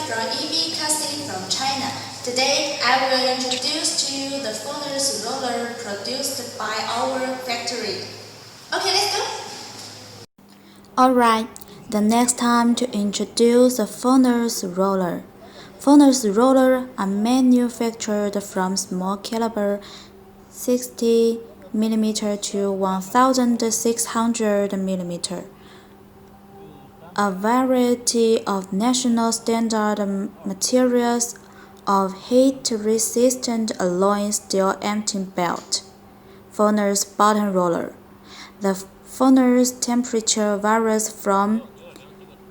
from EB Casting from China. Today I will introduce to you the furnace roller produced by our factory. Okay, let's go! Alright, the next time to introduce the furnace roller. Furnace roller are manufactured from small caliber 60 mm to 1600 mm. A variety of national standard materials of heat-resistant alloy steel empty belt. Furnace bottom roller. The furnace temperature varies from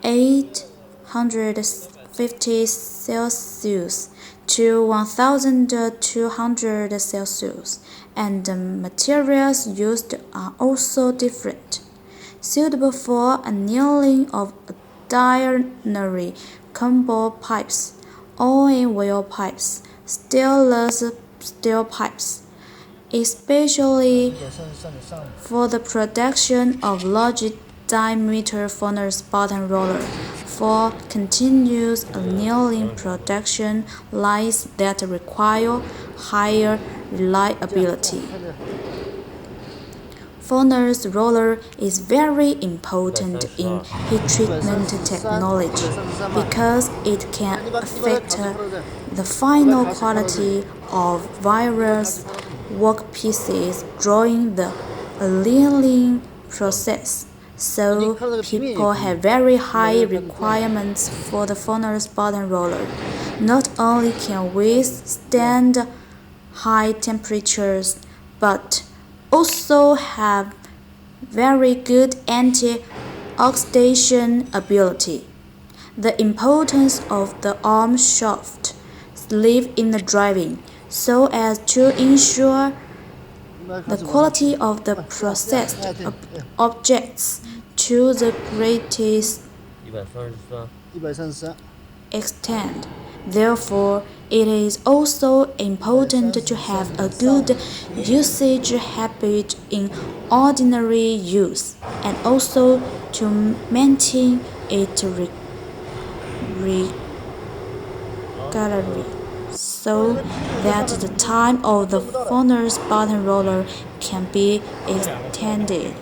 850 Celsius to 1200 Celsius, and the materials used are also different. Suitable for annealing of ordinary combo pipes, all-in-wheel pipes, stainless steel pipes, especially for the production of large diameter furnace bottom roller for continuous annealing production lines that require higher reliability. Furnace roller is very important in heat treatment technology because it can affect the final quality of various workpieces during the annealing process. So people have very high requirements for the furnace bottom roller. Not only can withstand high temperatures, but also have very good anti-oxidation ability. The importance of the arm shaft sleeve in the driving, so as to ensure the quality of the processed objects to the greatest extent. Therefore, it is also important to have a good usage habit in ordinary use, and also to maintain it regularly, so that the time of the furnace bottom roller can be extended.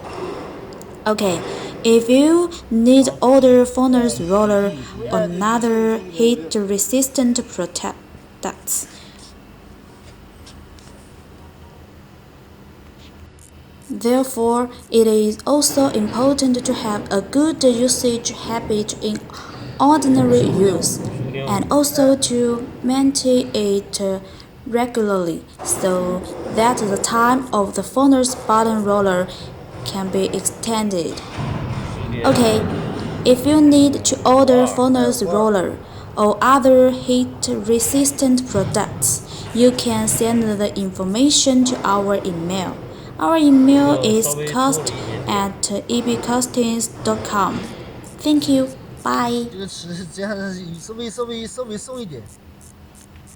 Okay, if you need other furnace roller or another heat-resistant products, therefore, it is also important to have a good usage habit in ordinary use, and also to maintain it regularly, so that the time of the furnace bottom roller can be extended. Okay, if you need to order furnace roller or other heat-resistant products, you can send the information to our email. Our email is cast@ebcastings.com. Thank you. Bye.